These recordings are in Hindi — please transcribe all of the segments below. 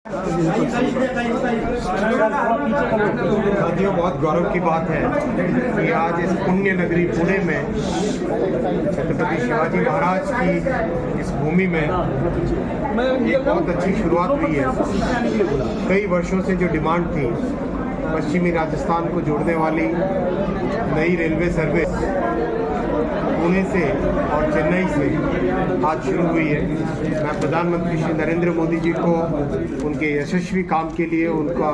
साथियों, बहुत गौरव की बात है कि आज इस पुण्य नगरी पुणे में छत्रपति शिवाजी महाराज की इस भूमि में एक बहुत अच्छी शुरुआत हुई है। कई वर्षों से जो डिमांड थी पश्चिमी राजस्थान को जोड़ने वाली नई रेलवे सर्विस पुणे से और चेन्नई से आज शुरू हुई है। मैं प्रधानमंत्री श्री नरेंद्र मोदी जी को उनके यशस्वी काम के लिए उनका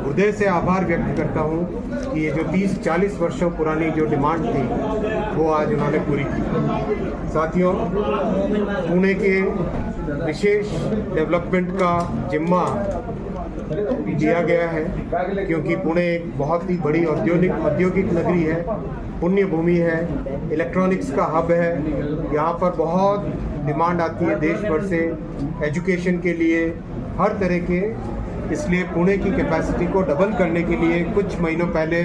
हृदय से आभार व्यक्त करता हूं कि ये जो 30-40 वर्षों पुरानी जो डिमांड थी वो आज उन्होंने पूरी की। साथियों, पुणे के विशेष डेवलपमेंट का जिम्मा दिया गया है क्योंकि पुणे एक बहुत ही बड़ी औद्योगिक नगरी है, पुण्य भूमि है, इलेक्ट्रॉनिक्स का हब है। यहाँ पर बहुत डिमांड आती है देश भर से एजुकेशन के लिए, हर तरह के। इसलिए पुणे की कैपेसिटी को डबल करने के लिए कुछ महीनों पहले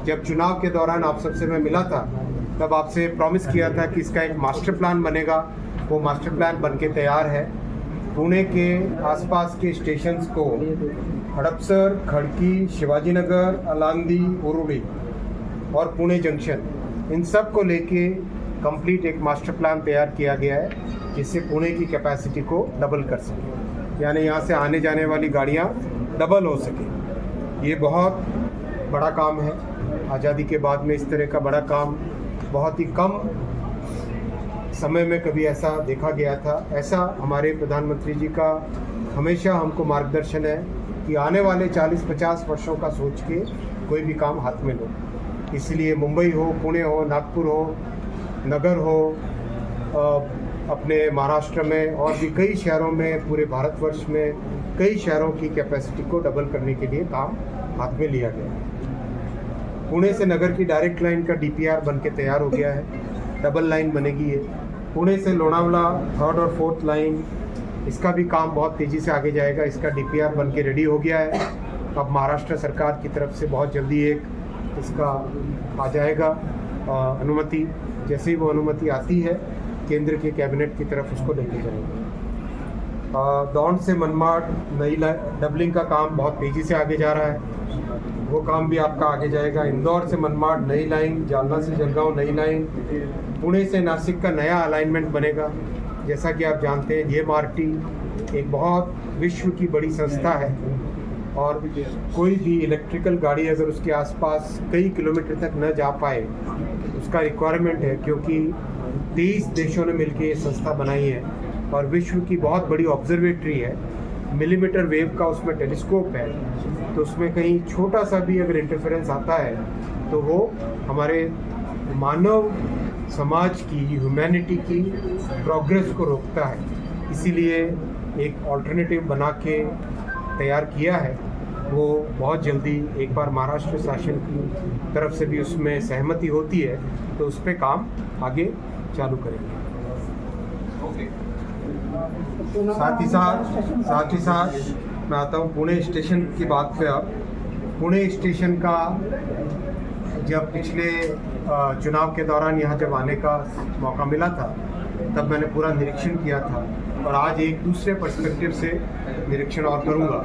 जब चुनाव के दौरान आप सबसे मैं मिला था तब आपसे प्रॉमिस किया था कि इसका एक मास्टर प्लान बनेगा। वो मास्टर प्लान बनके तैयार है। पुणे के आसपास के स्टेशंस को हड़पसर, खड़की, शिवाजीनगर, अलांदी, उरुली और पुणे जंक्शन, इन सब को लेके कंप्लीट एक मास्टर प्लान तैयार किया गया है जिससे पुणे की कैपेसिटी को डबल कर सके, यानी यहाँ से आने जाने वाली गाड़ियाँ डबल हो सके। ये बहुत बड़ा काम है। आज़ादी के बाद में इस तरह का बड़ा काम बहुत ही कम समय में कभी ऐसा देखा गया था। ऐसा हमारे प्रधानमंत्री जी का हमेशा हमको मार्गदर्शन है कि आने वाले 40-50 वर्षों का सोच के कोई भी काम हाथ में लो। इसलिए मुंबई हो, पुणे हो, नागपुर हो, नगर हो, अपने महाराष्ट्र में और भी कई शहरों में, पूरे भारतवर्ष में कई शहरों की कैपेसिटी को डबल करने के लिए काम हाथ में लिया गया है। पुणे से नगर की डायरेक्ट लाइन का DPR बन के तैयार हो गया है, डबल लाइन बनेगी ये। पुणे से लोनावला 3rd और 4th लाइन, इसका भी काम बहुत तेज़ी से आगे जाएगा। इसका DPR बन के रेडी हो गया है। अब महाराष्ट्र सरकार की तरफ से बहुत जल्दी एक इसका आ जाएगा अनुमति। जैसे ही वो अनुमति आती है केंद्र के कैबिनेट की तरफ उसको लेके जाएंगे। दौंड से मनमाड नई डबलिंग का काम बहुत तेज़ी से आगे जा रहा है, वो काम भी आपका आगे जाएगा। इंदौर से मनमाड नई लाइन, जालना से जलगांव नई लाइन, पुणे से नासिक का नया अलाइनमेंट बनेगा। जैसा कि आप जानते हैं JMRT एक बहुत विश्व की बड़ी संस्था है और कोई भी इलेक्ट्रिकल गाड़ी अगर उसके आसपास कई किलोमीटर तक न जा पाए उसका रिक्वायरमेंट है, क्योंकि 23 देशों ने मिलकर ये संस्था बनाई है और विश्व की बहुत बड़ी ऑब्जर्वेटरी है। मिलीमीटर वेव का उसमें टेलीस्कोप है, तो उसमें कहीं छोटा सा भी अगर इंटरफेरेंस आता है तो वो हमारे मानव समाज की, ह्यूमैनिटी की प्रोग्रेस को रोकता है। इसीलिए एक ऑल्टरनेटिव बना के तैयार किया है। वो बहुत जल्दी एक बार महाराष्ट्र शासन की तरफ से भी उसमें सहमति होती है तो उस पर काम आगे चालू करेंगे। साथ ही साथ मैं आता हूँ पुणे स्टेशन की बात पे। अब पुणे स्टेशन का जब पिछले चुनाव के दौरान यहाँ जब आने का मौका मिला था तब मैंने पूरा निरीक्षण किया था और आज एक दूसरे पर्सपेक्टिव से निरीक्षण और करूँगा।